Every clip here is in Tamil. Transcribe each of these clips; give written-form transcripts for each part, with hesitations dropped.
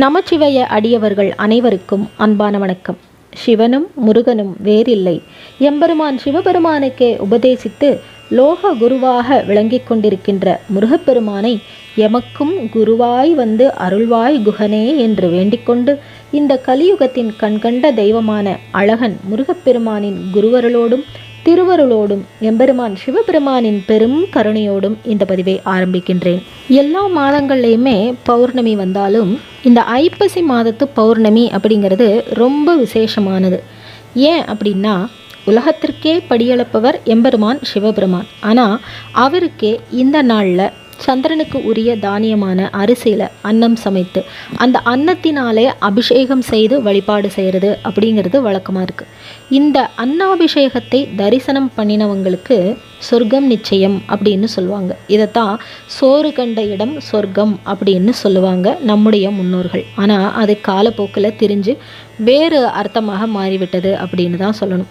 நமச்சிவய அடியவர்கள் அனைவருக்கும் அன்பான வணக்கம். சிவனும் முருகனும் வேறில்லை. எம்பெருமான் சிவபெருமானுக்கே உபதேசித்து லோக குருவாக விளங்கிக் கொண்டிருக்கின்ற முருகப்பெருமானை எமக்கும் குருவாய் வந்து அருள்வாய் குகனே என்று வேண்டிக்கொண்டு இந்த கலியுகத்தின் கண்கண்ட தெய்வமான அழகன் முருகப்பெருமானின் குருவருளோடும் திருவருளோடும் எம்பெருமான் சிவபெருமானின் பெரும் கருணையோடும் இந்த பதிவை ஆரம்பிக்கின்றேன். எல்லா மாதங்கள்லையுமே பௌர்ணமி வந்தாலும் இந்த ஐப்பசி மாதத்து பௌர்ணமி அப்படிங்கிறது ரொம்ப விசேஷமானது. ஏன் அப்படின்னா, உலகத்திற்கே படியளப்பவர் எம்பெருமான் சிவபெருமான். ஆனால் அவருக்கே இந்த நாளில் சந்திரனுக்கு உரிய தானியமான அரிசியில் அன்னம் சமைத்து அந்த அன்னத்தினாலே அபிஷேகம் செய்து வழிபாடு செய்கிறது அப்படிங்கிறது வழக்கமாக இருக்குது. இந்த அன்னாபிஷேகத்தை தரிசனம் பண்ணினவங்களுக்கு சொர்க்கம் நிச்சயம் அப்படின்னு சொல்லுவாங்க. இதைத்தான் சோறு கண்ட இடம் சொர்க்கம் அப்படின்னு சொல்லுவாங்க நம்முடைய முன்னோர்கள். ஆனால் அது காலப்போக்கில் திரிஞ்சு வேறு அர்த்தமாக மாறிவிட்டது அப்படின்னு தான் சொல்லணும்.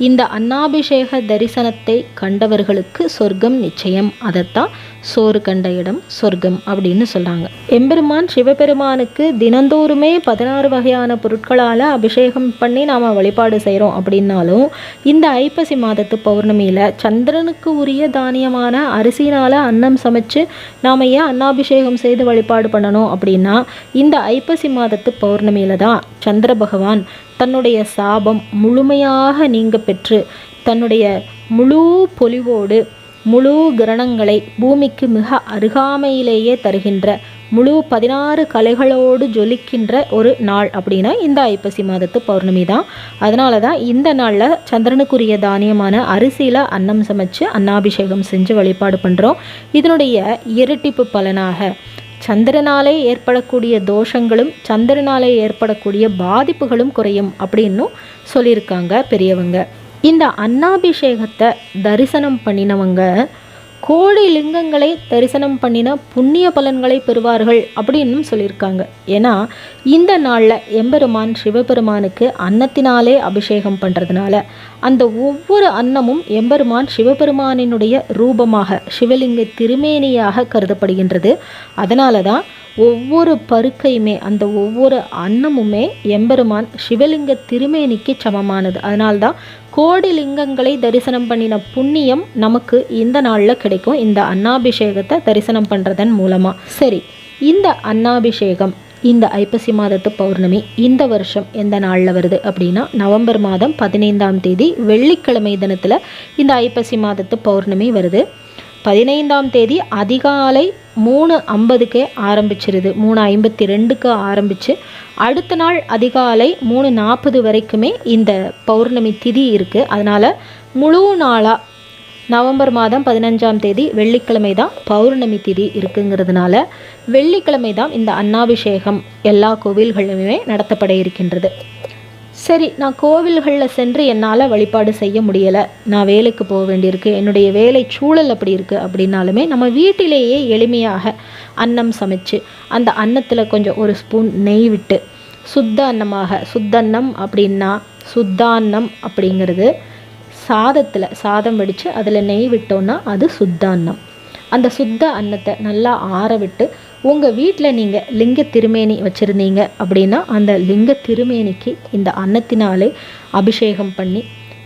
இந்த அன்னாபிஷேக தரிசனத்தை கண்டவர்களுக்கு சொர்க்கம் நிச்சயம். அதைத்தான் சோறு கண்ட இடம் சொர்க்கம் அப்படின்னு சொல்கிறாங்க. எம்பெருமான் சிவபெருமானுக்கு தினந்தோறுமே 16 வகையான பொருட்களால் அபிஷேகம் பண்ணி நாம் வழிபாடு செய்கிறோம். அப்படின்னாலும் இந்த ஐப்பசி மாதத்து பௌர்ணமியில் சந்திரனுக்கு உரிய தானியமான அரிசினால் அன்னம் சமைச்சு நாம் ஏன் அன்னாபிஷேகம் செய்து வழிபாடு பண்ணணும் அப்படின்னா, இந்த ஐப்பசி மாதத்து பௌர்ணமியில் தான் சந்திர பகவான் தன்னுடைய சாபம் முழுமையாக நீங்க பெற்று தன்னுடைய முழு பொலிவோடு முழு கிரணங்களை பூமிக்கு மிக அருகாமையிலேயே தருகின்ற முழு 16 கலைகளோடு ஜொலிக்கின்ற ஒரு நாள் அப்படின்னா இந்த ஐப்பசி மாதத்து பௌர்ணமி தான். அதனால தான் இந்த நாளில் சந்திரனுக்குரிய தானியமான அரிசியில் அன்னம் சமைச்சு அன்னாபிஷேகம் செஞ்சு வழிபாடு பண்ணுறோம். இதனுடைய இரட்டிப்பு பலனாக சந்திரனாலே ஏற்படக்கூடிய தோஷங்களும் சந்திரனாலே ஏற்படக்கூடிய பாதிப்புகளும் குறையும் அப்படின்னும் சொல்லியிருக்காங்க பெரியவங்க. இந்த அன்னாபிஷேகத்தை தரிசனம் பண்ணினவங்க கோடி லிங்கங்களை தரிசனம் பண்ணின புண்ணிய பலன்களை பெறுவார்கள் அப்படின்னு சொல்லியிருக்காங்க. ஏன்னா இந்த நாளில் எம்பெருமான் சிவபெருமானுக்கு அன்னத்தினாலே அபிஷேகம் பண்ணுறதுனால அந்த ஒவ்வொரு அன்னமும் எம்பெருமான் சிவபெருமானினுடைய ரூபமாக சிவலிங்க திருமேனியாக கருதப்படுகின்றது. அதனால தான் ஒவ்வொரு பருக்கையுமே அந்த ஒவ்வொரு அன்னமுமே எம்பெருமான் சிவலிங்க திருமேனிக்கு சமமானது. அதனால்தான் கோடி லிங்கங்களை தரிசனம் பண்ணின புண்ணியம் நமக்கு இந்த நாளில் கிடைக்கும், இந்த அன்னாபிஷேகத்தை தரிசனம் பண்ணுறதன் மூலமாக. சரி, இந்த அன்னாபிஷேகம் இந்த ஐப்பசி மாதத்து பௌர்ணமி இந்த வருஷம் எந்த நாளில் வருது அப்படின்னா, நவம்பர் மாதம் 15ஆம் தேதி வெள்ளிக்கிழமை தினத்தில் இந்த ஐப்பசி மாதத்து பௌர்ணமி வருது. 15ஆம் தேதி அதிகாலை 3:50க்கே ஆரம்பிச்சிருது. 3:52க்கு ஆரம்பித்து அடுத்த நாள் அதிகாலை 3:40 வரைக்குமே இந்த பௌர்ணமி திதி இருக்குது. அதனால் முழு நாளாக நவம்பர் மாதம் 15ஆம் தேதி வெள்ளிக்கிழமை தான் பௌர்ணமி திதி இருக்குங்கிறதுனால வெள்ளிக்கிழமை தான் இந்த அன்னாபிஷேகம் எல்லா கோவில்களிலுமே நடத்தப்பட இருக்கின்றது. சரி, நான் கோவில்களில் சென்று என்னால் வழிபாடு செய்ய முடியலை, நான் வேலைக்கு போக வேண்டியிருக்கு, என்னுடைய வேலை சூழல் அப்படி இருக்குது அப்படின்னாலுமே நம்ம வீட்டிலேயே எளிமையாக அன்னம் சமைச்சு அந்த அன்னத்தில் கொஞ்சம் ஒரு ஸ்பூன் நெய் விட்டு சுத்த அன்னமாக, சுத்தன்னம் அப்படின்னா சுத்தான்னம் அப்படிங்கிறது சாதம் வடித்து அதில் நெய் விட்டோன்னா அது சுத்தான்னம். அந்த சுத்த அன்னத்தை நல்லா ஆற விட்டு உங்கள் வீட்டில் நீங்கள் லிங்க திருமேனி வச்சுருந்தீங்க அப்படின்னா அந்த லிங்க திருமேனிக்கு இந்த அன்னத்தினாலே அபிஷேகம் பண்ணி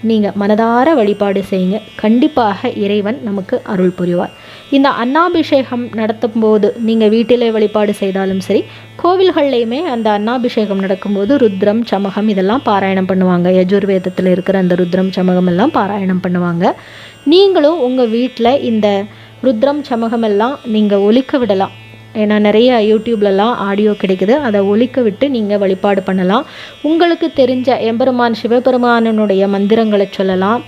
நீங்கள் மனதார வழிபாடு செய்யுங்க. கண்டிப்பாக இறைவன் நமக்கு அருள் புரிவார். இந்த அன்னாபிஷேகம் நடத்தும் போது நீங்கள் வீட்டிலே வழிபாடு செய்தாலும் சரி, கோவில்கள்லையுமே அந்த அன்னாபிஷேகம் நடக்கும்போது ருத்ரம் சமகம் இதெல்லாம் பாராயணம் பண்ணுவாங்க. யஜுர்வேதத்தில் இருக்கிற அந்த ருத்ரம் சமகம் எல்லாம் பாராயணம் பண்ணுவாங்க. நீங்களும் உங்கள் வீட்டில் இந்த ருத்ரம் சமகம் எல்லாம் நீங்கள் ஒலிக்க விடலாம். ஏன்னா நிறைய யூடியூப்லலாம் ஆடியோ கிடைக்குது, அதை ஒலிக்க விட்டு நீங்கள் வழிபாடு பண்ணலாம். உங்களுக்கு தெரிஞ்ச எம்பெருமான் சிவபெருமானனுடைய மந்திரங்களை சொல்லலாம்.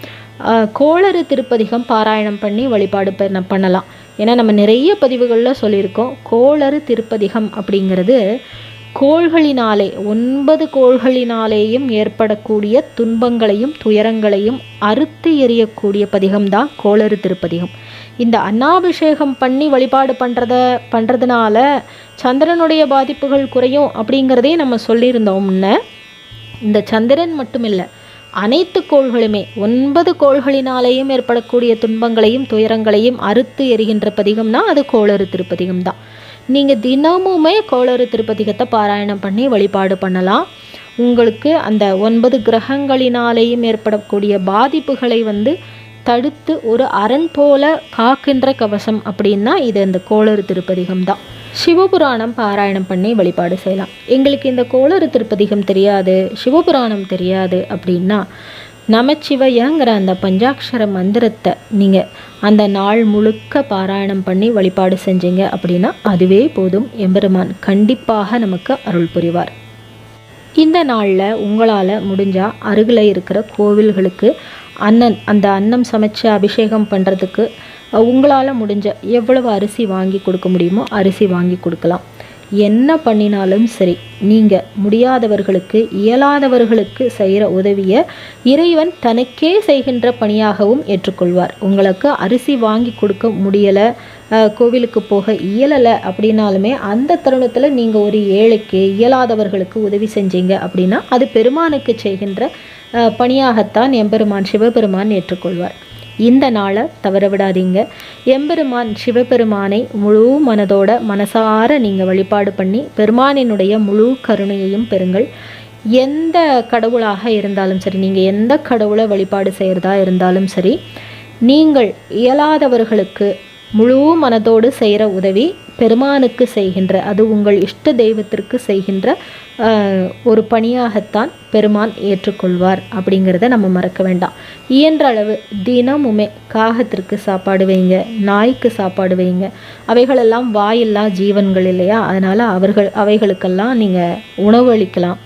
கோளறு திருப்பதிகம் பாராயணம் பண்ணி வழிபாடு பண்ணலாம். ஏன்னா நம்ம நிறைய பதிவுகளில் சொல்லியிருக்கோம், கோளறு திருப்பதிகம் அப்படிங்கிறது கோள்களினாலே 9 கோள்களினாலேயும் ஏற்படக்கூடிய துன்பங்களையும் துயரங்களையும் அறுத்து எறியக்கூடிய பதிகம்தான் கோளறு திருப்பதிகம். இந்த அன்னாபிஷேகம் பண்ணி வழிபாடு பண்ணுறதுனால சந்திரனுடைய பாதிப்புகள் குறையும் அப்படிங்கிறதே நம்ம சொல்லியிருந்தோம் முன்ன. இந்த சந்திரன் மட்டும் இல்லை, அனைத்து கோள்களுமே 9 கோள்களினாலேயும் ஏற்படக்கூடிய துன்பங்களையும் துயரங்களையும் அறுத்து எறிகின்ற பதிகம்னா அது கோளறு திருப்பதிகம் தான். நீங்கள் தினமுமே கோளறு திருப்பதிகத்தை பாராயணம் பண்ணி வழிபாடு பண்ணலாம். உங்களுக்கு அந்த 9 கிரகங்களினாலேயும் ஏற்படக்கூடிய பாதிப்புகளை தடுத்து ஒரு அரண் போல காக்கின்ற கவசம் அப்படின்னா இது அந்த கோளறு திருப்பதிகம் தான். சிவபுராணம் பாராயணம் பண்ணி வழிபாடு செய்யலாம். எங்களுக்கு இந்த கோளறு திருப்பதிகம் தெரியாது, சிவபுராணம் தெரியாது அப்படின்னா நமச்சிவயங்கிற அந்த பஞ்சாட்சர மந்திரத்தை நீங்கள் அந்த நாள் முழுக்க பாராயணம் பண்ணி வழிபாடு செஞ்சீங்க அப்படின்னா அதுவே போதும். எம்பெருமான் கண்டிப்பாக நமக்கு அருள் புரிவார். இந்த நாளில் உங்களால் முடிஞ்சால் அருகில் இருக்கிற கோவில்களுக்கு அந்த அன்னம் சமைச்சு அபிஷேகம் பண்ணுறதுக்கு உங்களால் முடிஞ்ச எவ்வளவு அரிசி வாங்கி கொடுக்க முடியுமோ அரிசி வாங்கி கொடுக்கலாம். என்ன பண்ணினாலும் சரி, நீங்கள் முடியாதவர்களுக்கு இயலாதவர்களுக்கு செய்கிற உதவியை இறைவன் தனக்கே செய்கின்ற பணியாகவும் ஏற்றுக்கொள்வார். உங்களுக்கு அரிசி வாங்கி கொடுக்க முடியலை, கோவிலுக்கு போக இயலலை அப்படின்னாலுமே அந்த தருணத்தில் நீங்கள் ஒரு ஏழைக்கு இயலாதவர்களுக்கு உதவி செஞ்சீங்க அப்படின்னா அது பெருமானுக்கு செய்கின்ற பணியாகத்தான் எம்பெருமான் சிவபெருமான் ஏற்றுக்கொள்வார். இந்த நாளை தவற விடாதீங்க. எம்பெருமான் சிவபெருமானை முழு மனதோட மனசார நீங்கள் வழிபாடு பண்ணி பெருமானினுடைய முழு கருணையையும் பெறுங்கள். எந்த கடவுளாக இருந்தாலும் சரி, நீங்கள் எந்த கடவுளை வழிபாடு செய்கிறதா இருந்தாலும் சரி, நீங்கள் இயலாதவர்களுக்கு முழு மனதோடு செய்கிற உதவி பெருமானுக்கு செய்கின்ற, அது உங்கள் இஷ்ட தெய்வத்திற்கு செய்கின்ற ஒரு பணியாகத்தான் பெருமான் ஏற்றுக்கொள்வார் அப்படிங்கிறத நம்ம மறக்க வேண்டாம். இயன்ற அளவு தினமுமே காகத்திற்கு சாப்பாடு வைங்க, நாய்க்கு சாப்பாடு வைங்க. அவைகளெல்லாம் வாயில்லா ஜீவன்கள் இல்லையா, அதனால் அவைகளுக்கெல்லாம் நீங்கள் உணவு அளிக்கலாம்,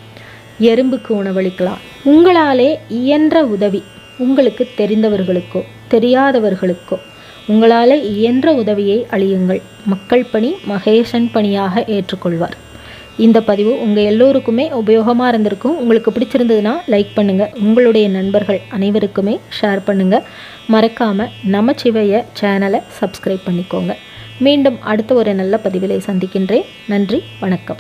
எறும்புக்கு உணவளிக்கலாம். உங்களாலே இயன்ற உதவி உங்களுக்கு தெரிந்தவர்களுக்கோ தெரியாதவர்களுக்கோ உங்களால் இயன்ற உதவியை அளியுங்கள். மக்கள் பணி மகேசன் பணியாக ஏற்றுக்கொள்வார். இந்த பதிவு உங்கள் எல்லோருக்குமே உபயோகமாக இருந்திருக்கும். உங்களுக்கு பிடிச்சிருந்ததுன்னா லைக் பண்ணுங்கள், உங்களுடைய நண்பர்கள் அனைவருக்குமே ஷேர் பண்ணுங்கள். மறக்காமல் நமச்சிவய சேனலை சப்ஸ்கிரைப் பண்ணிக்கோங்க. மீண்டும் அடுத்த ஒரு நல்ல பதிவிலை சந்திக்கின்றேன். நன்றி, வணக்கம்.